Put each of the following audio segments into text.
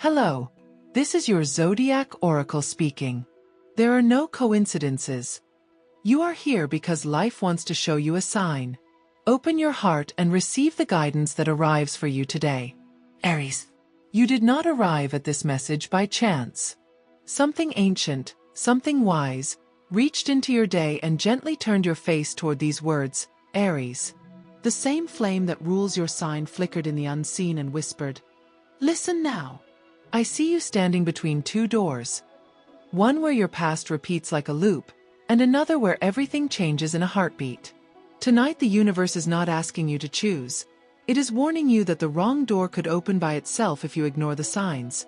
Hello, this is your Zodiac Oracle speaking. There are no coincidences. You are here because life wants to show you a sign. Open your heart and receive the guidance that arrives for you today. Aries, you did not arrive at this message by chance. Something ancient, something wise, reached into your day and gently turned your face toward these words, Aries. The same flame that rules your sign flickered in the unseen and whispered, "Listen now." I see you standing between two doors. One where your past repeats like a loop, and another where everything changes in a heartbeat. Tonight the universe is not asking you to choose. It is warning you that the wrong door could open by itself if you ignore the signs.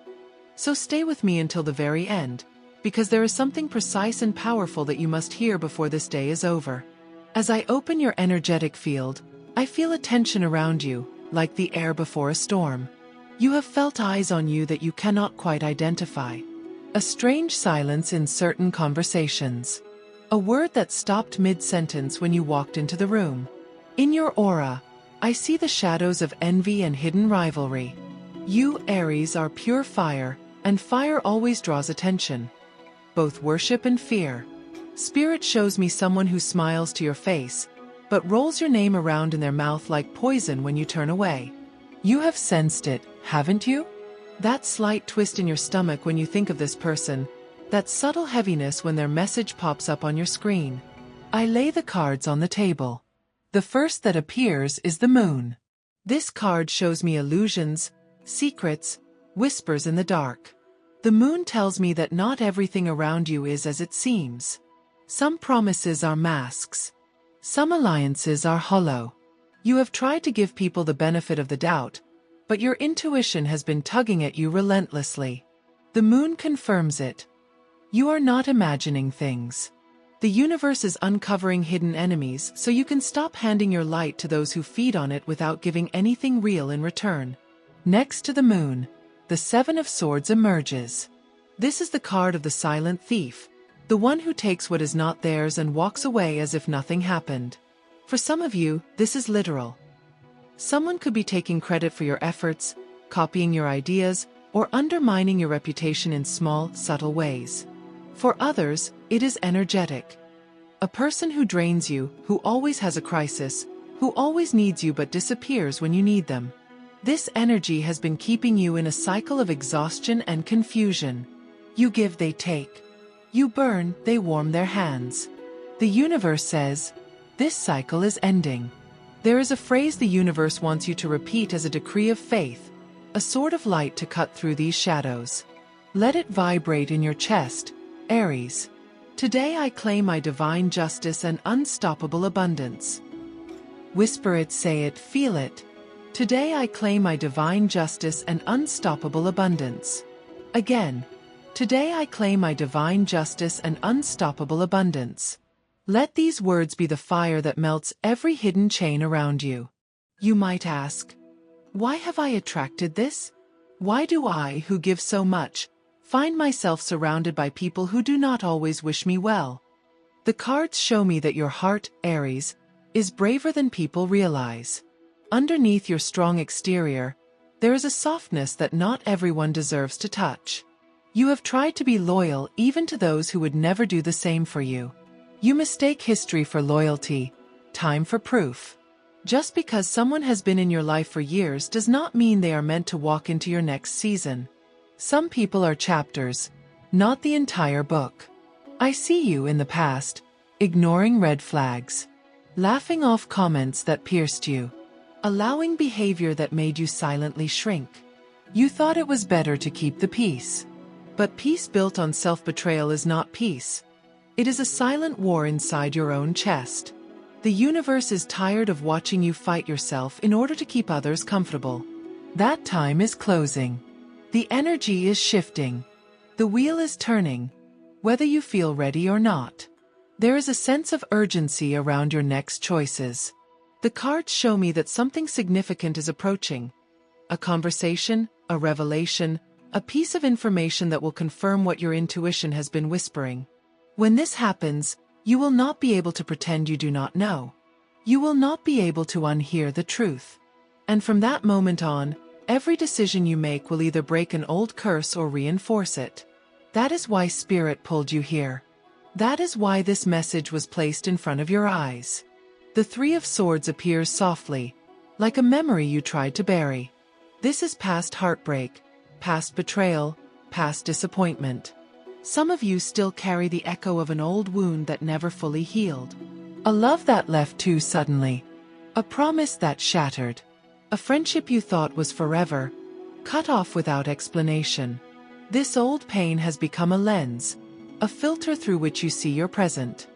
So stay with me until the very end, because there is something precise and powerful that you must hear before this day is over. As I open your energetic field, I feel a tension around you, like the air before a storm. You have felt eyes on you that you cannot quite identify. A strange silence in certain conversations. A word that stopped mid-sentence when you walked into the room. In your aura, I see the shadows of envy and hidden rivalry. You, Aries, are pure fire, and fire always draws attention. Both worship and fear. Spirit shows me someone who smiles to your face, but rolls your name around in their mouth like poison when you turn away. You have sensed it, haven't you? That slight twist in your stomach when you think of this person, that subtle heaviness when their message pops up on your screen. I lay the cards on the table. The first that appears is the moon. This card shows me illusions, secrets, whispers in the dark. The moon tells me that not everything around you is as it seems. Some promises are masks. Some alliances are hollow. You have tried to give people the benefit of the doubt, but your intuition has been tugging at you relentlessly. The moon confirms it. You are not imagining things. The universe is uncovering hidden enemies so you can stop handing your light to those who feed on it without giving anything real in return. Next to the moon, the Seven of Swords emerges. This is the card of the silent thief, the one who takes what is not theirs and walks away as if nothing happened. For some of you, this is literal. Someone could be taking credit for your efforts, copying your ideas, or undermining your reputation in small, subtle ways. For others, it is energetic. A person who drains you, who always has a crisis, who always needs you but disappears when you need them. This energy has been keeping you in a cycle of exhaustion and confusion. You give, they take. You burn, they warm their hands. The universe says, this cycle is ending. There is a phrase the universe wants you to repeat as a decree of faith, a sword of light to cut through these shadows. Let it vibrate in your chest, Aries. Today I claim my divine justice and unstoppable abundance. Whisper it, say it, feel it. Today I claim my divine justice and unstoppable abundance. Again. Today I claim my divine justice and unstoppable abundance. Let these words be the fire that melts every hidden chain around you. You might ask, why have I attracted this? Why do I, who give so much, find myself surrounded by people who do not always wish me well? The cards show me that your heart, Aries, is braver than people realize. Underneath your strong exterior, there is a softness that not everyone deserves to touch. You have tried to be loyal even to those who would never do the same for you. You mistake history for loyalty, time for proof. Just because someone has been in your life for years does not mean they are meant to walk into your next season. Some people are chapters, not the entire book. I see you in the past, ignoring red flags, laughing off comments that pierced you, allowing behavior that made you silently shrink. You thought it was better to keep the peace. But peace built on self-betrayal is not peace. It is a silent war inside your own chest. The universe is tired of watching you fight yourself in order to keep others comfortable. That time is closing. The energy is shifting. The wheel is turning, whether you feel ready or not. There is a sense of urgency around your next choices. The cards show me that something significant is approaching. A conversation, a revelation, a piece of information that will confirm what your intuition has been whispering. When this happens, you will not be able to pretend you do not know. You will not be able to unhear the truth. And from that moment on, Every decision you make will either break an old curse or reinforce it. That is why Spirit pulled you here. That is why this message was placed in front of your eyes. The Three of Swords appears softly, like a memory you tried to bury. This is past heartbreak, past betrayal, past disappointment. Some of you still carry the echo of an old wound that never fully healed. A love that left too suddenly. A promise that shattered. A friendship you thought was forever, cut off without explanation. This old pain has become a lens, a filter through which you see your present.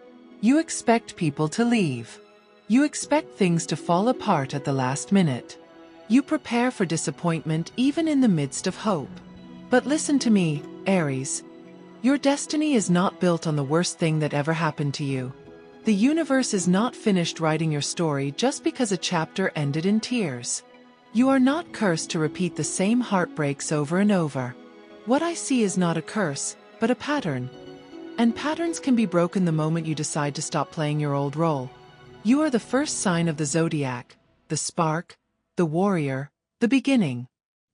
You expect people to leave. You expect things to fall apart at the last minute. You prepare for disappointment even in the midst of hope. But listen to me, Aries. Your destiny is not built on the worst thing that ever happened to you. The universe is not finished writing your story just because a chapter ended in tears. You are not cursed to repeat the same heartbreaks over and over. What I see is not a curse, but a pattern. And patterns can be broken the moment you decide to stop playing your old role. You are the first sign of the zodiac, the spark, the warrior, the beginning.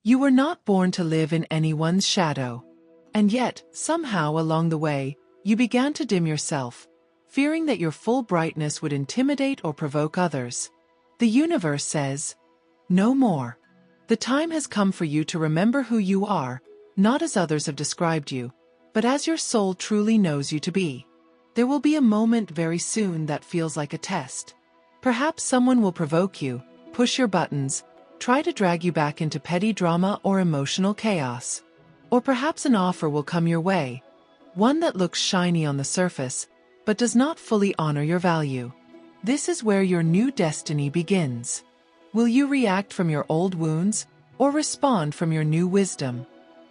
You were not born to live in anyone's shadow. And yet, somehow along the way, you began to dim yourself, fearing that your full brightness would intimidate or provoke others. The universe says, no more. The time has come for you to remember who you are, not as others have described you, but as your soul truly knows you to be. There will be a moment very soon that feels like a test. Perhaps someone will provoke you, push your buttons, try to drag you back into petty drama or emotional chaos. Or perhaps an offer will come your way, one that looks shiny on the surface, but does not fully honor your value. This is where your new destiny begins. Will you react from your old wounds, or respond from your new wisdom?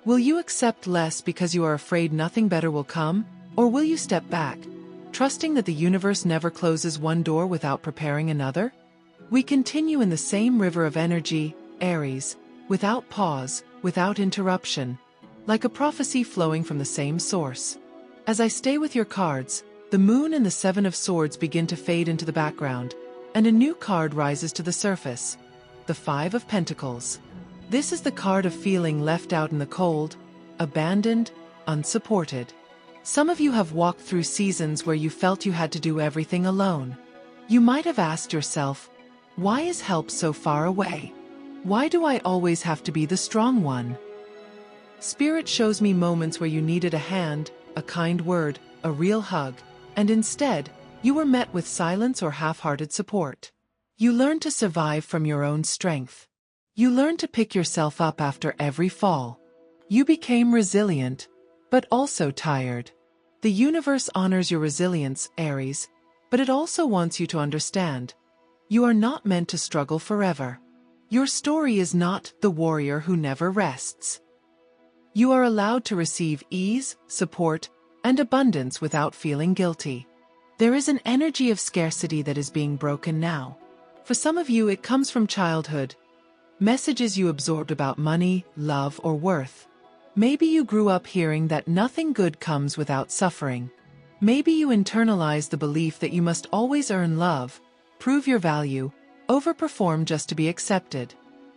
Will you accept less because you are afraid nothing better will come, or will you step back, trusting that the universe never closes one door without preparing another? We continue in the same river of energy, Aries, without pause, without interruption, like a prophecy flowing from the same source. As I stay with your cards, the moon and the Seven of Swords begin to fade into the background, and a new card rises to the surface, the Five of Pentacles. This is the card of feeling left out in the cold, abandoned, unsupported. Some of you have walked through seasons where you felt you had to do everything alone. You might have asked yourself, why is help so far away? Why do I always have to be the strong one? Spirit shows me moments where you needed a hand, a kind word, a real hug, and instead, you were met with silence or half-hearted support. You learned to survive from your own strength. You learned to pick yourself up after every fall. You became resilient, but also tired. The universe honors your resilience, Aries, but it also wants you to understand. You are not meant to struggle forever. Your story is not the warrior who never rests. You are allowed to receive ease, support, and abundance without feeling guilty. There is an energy of scarcity that is being broken now. For some of you, it comes from childhood. Messages you absorbed about money, love, or worth. Maybe you grew up hearing that nothing good comes without suffering. Maybe you internalized the belief that you must always earn love, prove your value, overperform just to be accepted.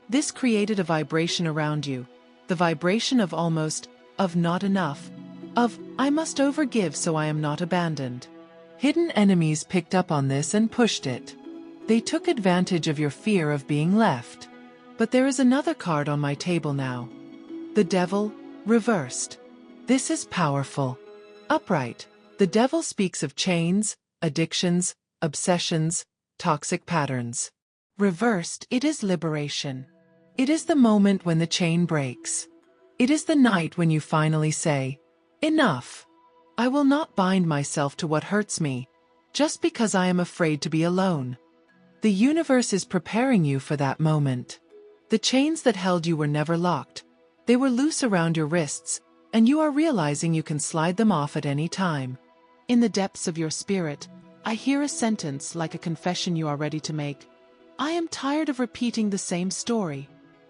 This created a vibration around you, the vibration of almost, of not enough, of, I must overgive so I am not abandoned. Hidden enemies picked up on this and pushed it. They took advantage of your fear of being left. But there is another card on my table now. The Devil, reversed. This is powerful. Upright, the Devil speaks of chains, addictions, obsessions, toxic patterns. Reversed, it is liberation. It is the moment when the chain breaks. It is the night when you finally say, enough. I will not bind myself to what hurts me, just because I am afraid to be alone. The universe is preparing you for that moment. The chains that held you were never locked. They were loose around your wrists, and you are realizing you can slide them off at any time. In the depths of your spirit, I hear a sentence like a confession you are ready to make. I am tired of repeating the same story.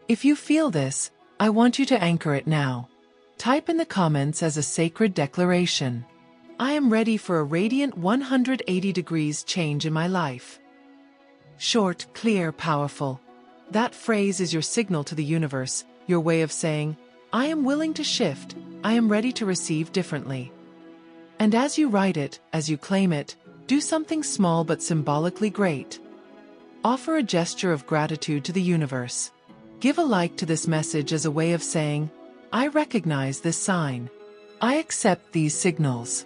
If you feel this, I want you to anchor it now. Type in the comments as a sacred declaration. I am ready for a radiant 180 degrees change in my life. Short, clear, powerful. That phrase is your signal to the universe, your way of saying, I am willing to shift, I am ready to receive differently. And as you write it, as you claim it, do something small but symbolically great. Offer a gesture of gratitude to the universe. Give a like to this message as a way of saying, I recognize this sign. I accept these signals.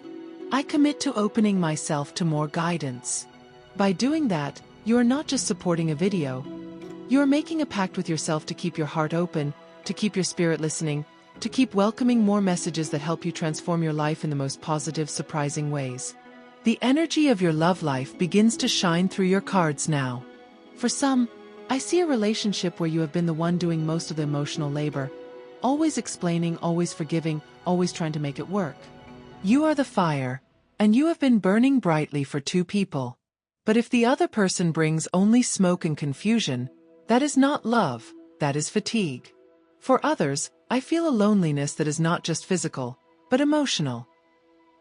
I commit to opening myself to more guidance. By doing that, you are not just supporting a video. You are making a pact with yourself to keep your heart open, to keep your spirit listening, to keep welcoming more messages that help you transform your life in the most positive, surprising ways. The energy of your love life begins to shine through your cards now. For some, I see a relationship where you have been the one doing most of the emotional labor, always explaining, always forgiving, always trying to make it work. You are the fire, and you have been burning brightly for two people. But if the other person brings only smoke and confusion, that is not love, that is fatigue. For others, I feel a loneliness that is not just physical, but emotional.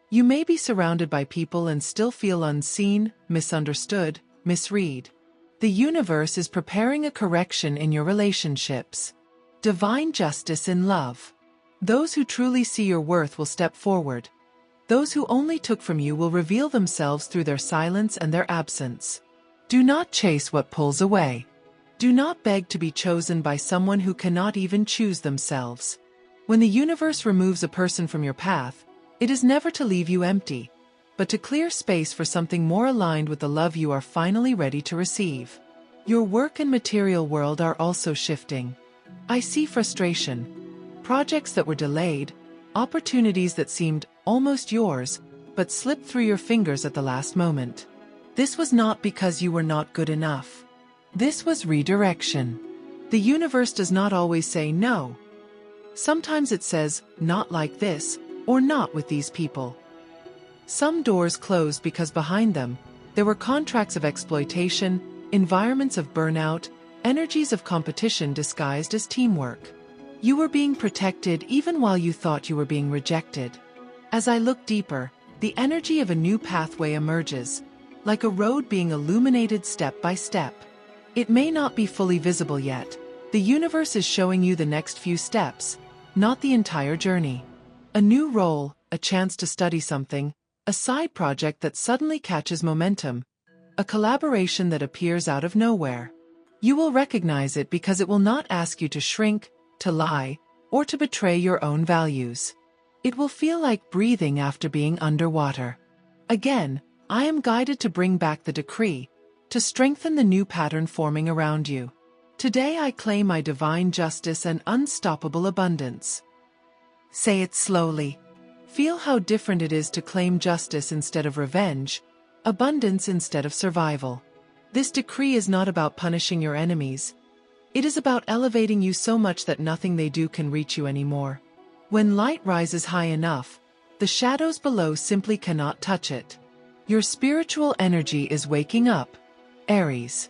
You may be surrounded by people and still feel unseen, misunderstood, misread. The universe is preparing a correction in your relationships. Divine justice in love. Those who truly see your worth will step forward. Those who only took from you will reveal themselves through their silence and their absence. Do not chase what pulls away. Do not beg to be chosen by someone who cannot even choose themselves. When the universe removes a person from your path, it is never to leave you empty, but to clear space for something more aligned with the love you are finally ready to receive. Your work and material world are also shifting. I see frustration, projects that were delayed, opportunities that seemed almost yours, but slipped through your fingers at the last moment. This was not because you were not good enough. This was redirection. The universe does not always say no. Sometimes it says, not like this, or not with these people. Some doors closed because behind them, there were contracts of exploitation, environments of burnout, energies of competition disguised as teamwork. You were being protected even while you thought you were being rejected. As I look deeper, the energy of a new pathway emerges, like a road being illuminated step by step. It may not be fully visible yet. The universe is showing you the next few steps, not the entire journey. A new role, a chance to study something, a side project that suddenly catches momentum, a collaboration that appears out of nowhere. You will recognize it because it will not ask you to shrink, to lie, or to betray your own values. It will feel like breathing after being underwater. Again, I am guided to bring back the decree, to strengthen the new pattern forming around you. Today I claim my divine justice and unstoppable abundance. Say it slowly. Feel how different it is to claim justice instead of revenge, abundance instead of survival. This decree is not about punishing your enemies. It is about elevating you so much that nothing they do can reach you anymore. When light rises high enough, the shadows below simply cannot touch it. Your spiritual energy is waking up. Aries.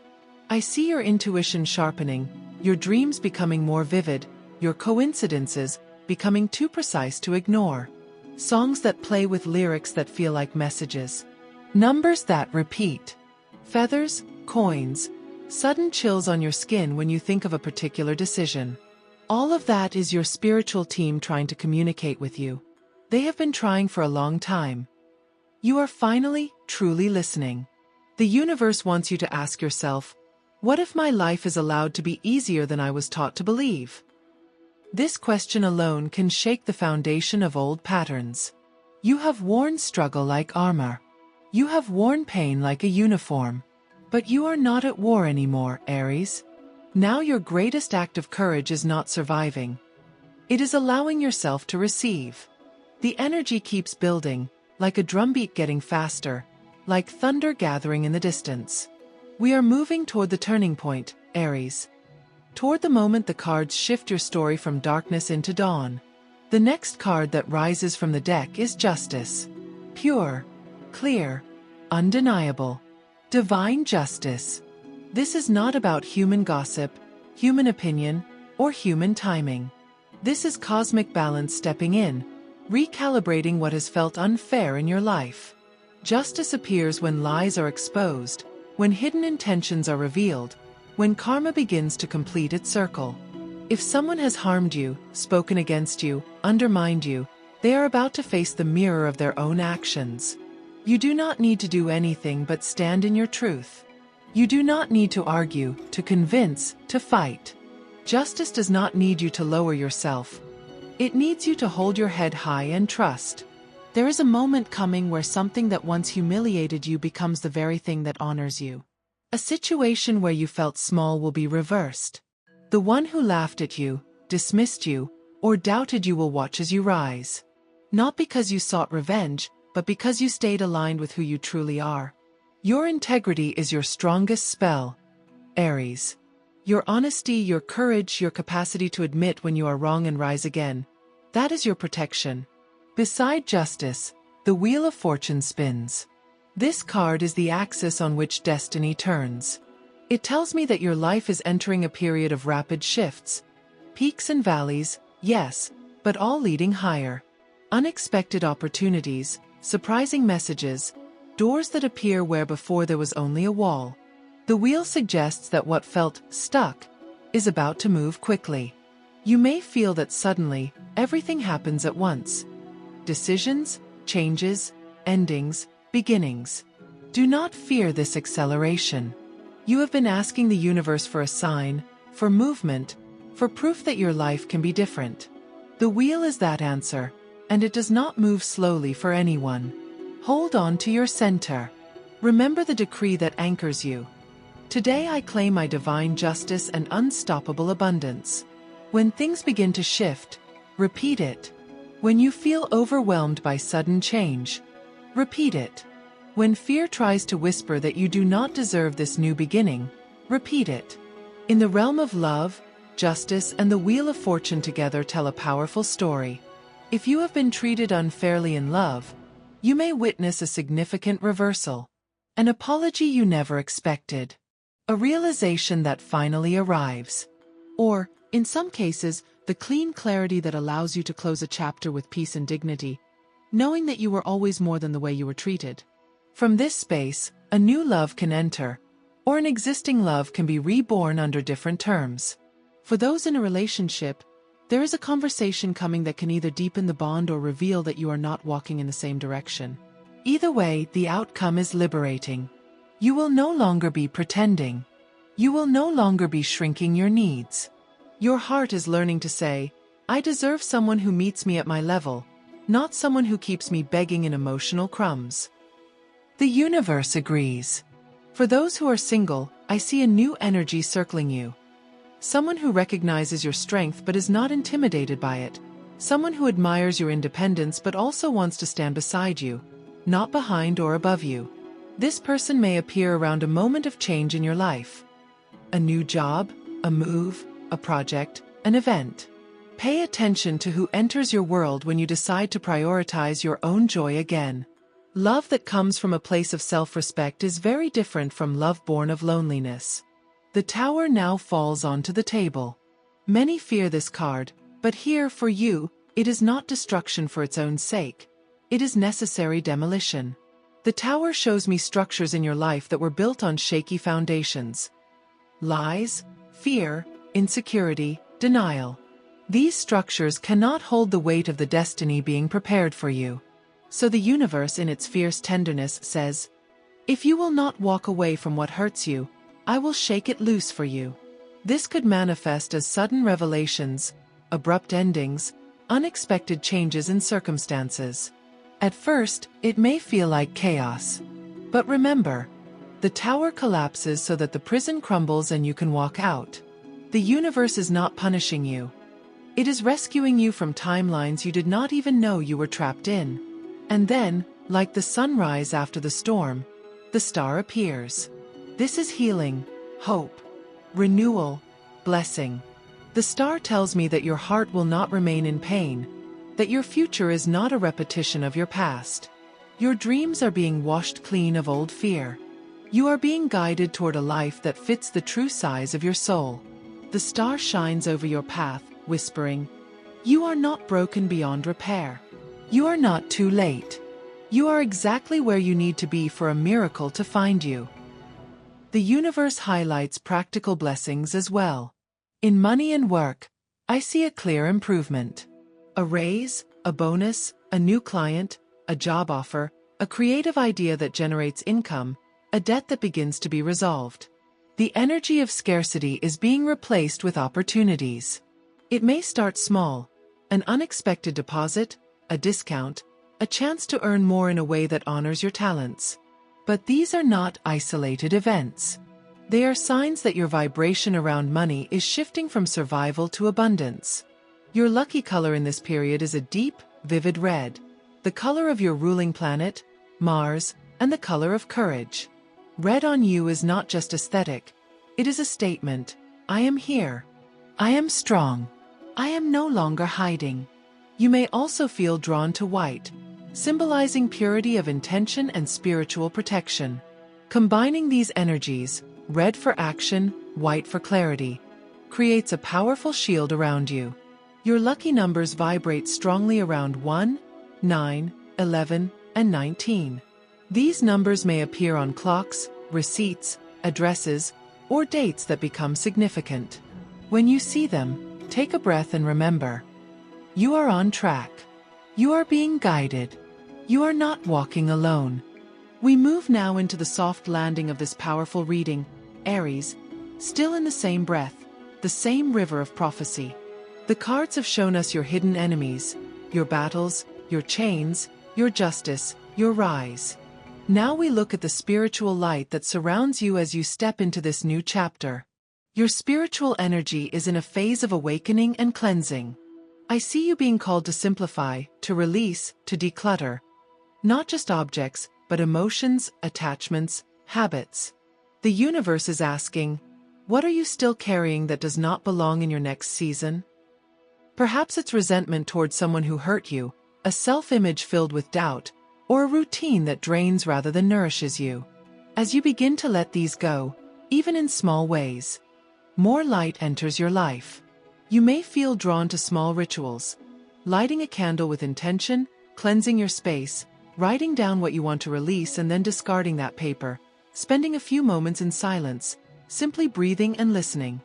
I see your intuition sharpening, your dreams becoming more vivid, your coincidences becoming too precise to ignore. Songs that play with lyrics that feel like messages. Numbers that repeat. Feathers, coins, sudden chills on your skin when you think of a particular decision. All of that is your spiritual team trying to communicate with you. They have been trying for a long time. You are finally, truly listening. The universe wants you to ask yourself, what if my life is allowed to be easier than I was taught to believe? This question alone can shake the foundation of old patterns. You have worn struggle like armor. You have worn pain like a uniform. But you are not at war anymore, Aries. Now your greatest act of courage is not surviving. It is allowing yourself to receive. The energy keeps building, like a drumbeat getting faster, like thunder gathering in the distance. We are moving toward the turning point, Aries. Toward the moment the cards shift your story from darkness into dawn. The next card that rises from the deck is justice. Pure, clear, undeniable. Divine justice. This is not about human gossip, human opinion, or human timing. This is cosmic balance stepping in, recalibrating what has felt unfair in your life. Justice appears when lies are exposed, when hidden intentions are revealed, when karma begins to complete its circle. If someone has harmed you, spoken against you, undermined you, they are about to face the mirror of their own actions. You do not need to do anything but stand in your truth. You do not need to argue, to convince, to fight. Justice does not need you to lower yourself. It needs you to hold your head high and trust. There is a moment coming where something that once humiliated you becomes the very thing that honors you. A situation where you felt small will be reversed. The one who laughed at you, dismissed you, or doubted you will watch as you rise. Not because you sought revenge, but because you stayed aligned with who you truly are. Your integrity is your strongest spell, Aries. Your honesty, your courage, your capacity to admit when you are wrong and rise again. That is your protection. Beside justice, the wheel of fortune spins. This card is the axis on which destiny turns. It tells me that your life is entering a period of rapid shifts. Peaks and valleys, yes, but all leading higher. Unexpected opportunities, surprising messages, doors that appear where before there was only a wall. The wheel suggests that what felt stuck is about to move quickly. You may feel that suddenly, everything happens at once. Decisions, changes, endings, beginnings. Do not fear this acceleration. You have been asking the universe for a sign, for movement, for proof that your life can be different. The wheel is that answer, and it does not move slowly for anyone. Hold on to your center. Remember the decree that anchors you. Today I claim my divine justice and unstoppable abundance. When things begin to shift, repeat it. When you feel overwhelmed by sudden change, repeat it. When fear tries to whisper that you do not deserve this new beginning, repeat it. In the realm of love, justice, and the wheel of fortune together tell a powerful story. If you have been treated unfairly in love, you may witness a significant reversal. An apology you never expected. A realization that finally arrives. Or, in some cases, the clean clarity that allows you to close a chapter with peace and dignity, knowing that you were always more than the way you were treated. From this space, a new love can enter, or an existing love can be reborn under different terms. For those in a relationship, there is a conversation coming that can either deepen the bond or reveal that you are not walking in the same direction. Either way, the outcome is liberating. You will no longer be pretending. You will no longer be shrinking your needs. Your heart is learning to say, I deserve someone who meets me at my level, not someone who keeps me begging in emotional crumbs. The universe agrees. For those who are single, I see a new energy circling you. Someone who recognizes your strength but is not intimidated by it. Someone who admires your independence but also wants to stand beside you, not behind or above you. This person may appear around a moment of change in your life. A new job, a move, a project, an event. Pay attention to who enters your world when you decide to prioritize your own joy again. Love that comes from a place of self-respect is very different from love born of loneliness. The tower now falls onto the table. Many fear this card, but here for you, it is not destruction for its own sake. It is necessary demolition. The tower shows me structures in your life that were built on shaky foundations. Lies, fear, insecurity, denial. These structures cannot hold the weight of the destiny being prepared for you. So the universe in its fierce tenderness says, if you will not walk away from what hurts you, I will shake it loose for you. This could manifest as sudden revelations, abrupt endings, unexpected changes in circumstances. At first, it may feel like chaos. But remember, the tower collapses so that the prison crumbles and you can walk out. The universe is not punishing you. It is rescuing you from timelines you did not even know you were trapped in. And then, like the sunrise after the storm, the star appears. This is healing, hope, renewal, blessing. The star tells me that your heart will not remain in pain, that your future is not a repetition of your past. Your dreams are being washed clean of old fear. You are being guided toward a life that fits the true size of your soul. The star shines over your path, whispering, you are not broken beyond repair. You are not too late. You are exactly where you need to be for a miracle to find you. The universe highlights practical blessings as well. In money and work, I see a clear improvement. A raise, a bonus, a new client, a job offer, a creative idea that generates income, a debt that begins to be resolved. The energy of scarcity is being replaced with opportunities. It may start small, an unexpected deposit, a discount, a chance to earn more in a way that honors your talents. But these are not isolated events. They are signs that your vibration around money is shifting from survival to abundance. Your lucky color in this period is a deep, vivid red, the color of your ruling planet, Mars, and the color of courage. Red on you is not just aesthetic. It is a statement. I am here. I am strong. I am no longer hiding. You may also feel drawn to white, symbolizing purity of intention and spiritual protection. Combining these energies, red for action, white for clarity, creates a powerful shield around you. Your lucky numbers vibrate strongly around 1, 9, 11, and 19. These numbers may appear on clocks, receipts, addresses, or dates that become significant. When you see them, take a breath and remember. You are on track. You are being guided. You are not walking alone. We move now into the soft landing of this powerful reading, Aries, still in the same breath, the same river of prophecy. The cards have shown us your hidden enemies, your battles, your chains, your justice, your rise. Now we look at the spiritual light that surrounds you as you step into this new chapter. Your spiritual energy is in a phase of awakening and cleansing. I see you being called to simplify, to release, to declutter. Not just objects, but emotions, attachments, habits. The universe is asking, what are you still carrying that does not belong in your next season? Perhaps it's resentment towards someone who hurt you, a self-image filled with doubt, or a routine that drains rather than nourishes you. As you begin to let these go, even in small ways, more light enters your life. You may feel drawn to small rituals, lighting a candle with intention, cleansing your space, writing down what you want to release and then discarding that paper, spending a few moments in silence, simply breathing and listening.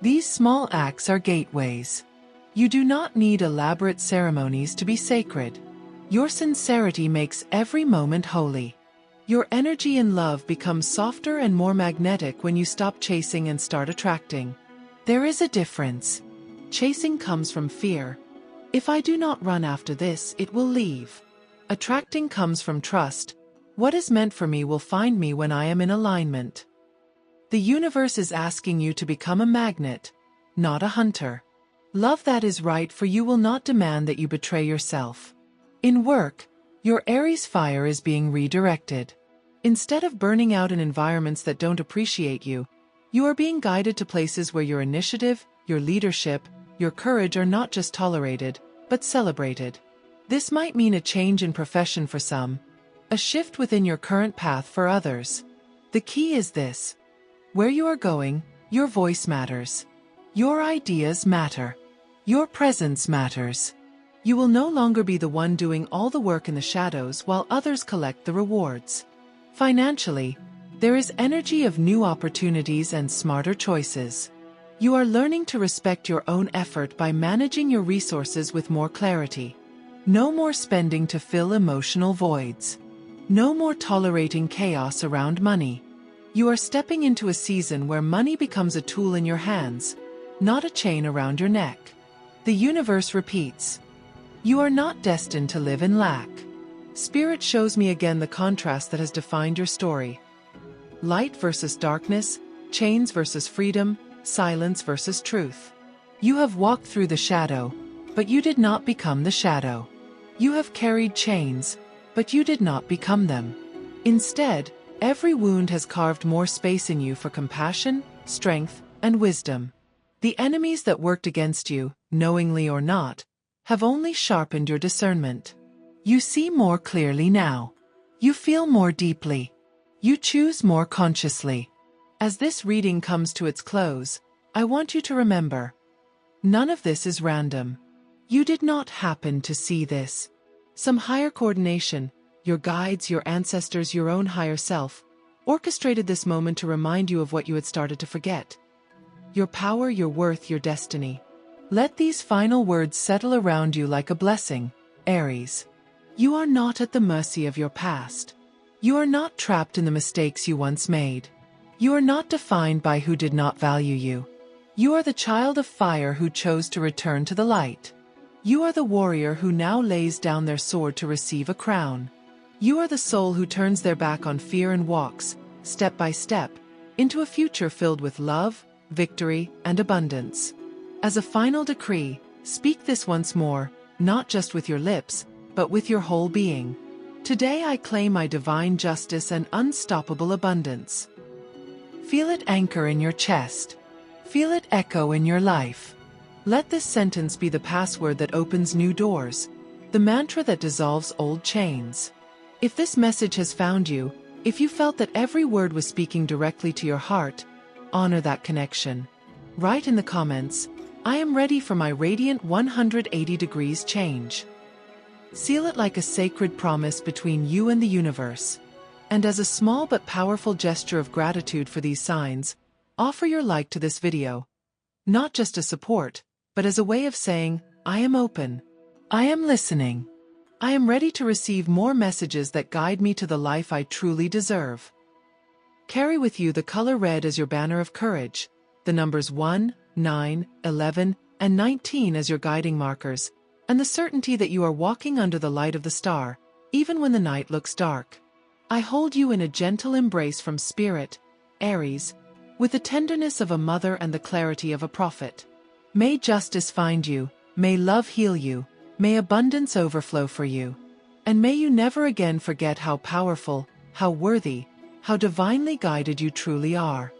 These small acts are gateways. You do not need elaborate ceremonies to be sacred. Your sincerity makes every moment holy. Your energy and love becomes softer and more magnetic when you stop chasing and start attracting. There is a difference. Chasing comes from fear. If I do not run after this, it will leave. Attracting comes from trust. What is meant for me will find me when I am in alignment. The universe is asking you to become a magnet, not a hunter. Love that is right for you will not demand that you betray yourself. In work, your Aries fire is being redirected. Instead of burning out in environments that don't appreciate you, you are being guided to places where your initiative, your leadership, your courage are not just tolerated, but celebrated. This might mean a change in profession for some, a shift within your current path for others. The key is this. Where you are going, your voice matters. Your ideas matter. Your presence matters. You will no longer be the one doing all the work in the shadows while others collect the rewards. Financially, there is energy of new opportunities and smarter choices. You are learning to respect your own effort by managing your resources with more clarity. No more spending to fill emotional voids. No more tolerating chaos around money. You are stepping into a season where money becomes a tool in your hands, not a chain around your neck. The universe repeats. You are not destined to live in lack. Spirit shows me again the contrast that has defined your story. Light versus darkness, chains versus freedom, silence versus truth. You have walked through the shadow, but you did not become the shadow. You have carried chains, but you did not become them. Instead, every wound has carved more space in you for compassion, strength, and wisdom. The enemies that worked against you, knowingly or not, have only sharpened your discernment. You see more clearly now. You feel more deeply. You choose more consciously. As this reading comes to its close, I want you to remember, none of this is random. You did not happen to see this. Some higher coordination, your guides, your ancestors, your own higher self, orchestrated this moment to remind you of what you had started to forget. Your power, your worth, your destiny. Let these final words settle around you like a blessing, Aries. You are not at the mercy of your past. You are not trapped in the mistakes you once made. You are not defined by who did not value you. You are the child of fire who chose to return to the light. You are the warrior who now lays down their sword to receive a crown. You are the soul who turns their back on fear and walks, step by step, into a future filled with love, victory, and abundance. As a final decree, speak this once more, not just with your lips, but with your whole being. Today I claim my divine justice and unstoppable abundance. Feel it anchor in your chest. Feel it echo in your life. Let this sentence be the password that opens new doors, the mantra that dissolves old chains. If this message has found you, if you felt that every word was speaking directly to your heart, honor that connection. Write in the comments, I am ready for my radiant 180 degrees change. Seal it like a sacred promise between you and the universe. And as a small but powerful gesture of gratitude for these signs, offer your like to this video. Not just as support, but as a way of saying, I am open. I am listening. I am ready to receive more messages that guide me to the life I truly deserve. Carry with you the color red as your banner of courage, the numbers 1, 9, 11, and 19 as your guiding markers, and the certainty that you are walking under the light of the star, even when the night looks dark. I hold you in a gentle embrace from Spirit, Aries, with the tenderness of a mother and the clarity of a prophet. May justice find you, may love heal you, may abundance overflow for you, and may you never again forget how powerful, how worthy, how divinely guided you truly are.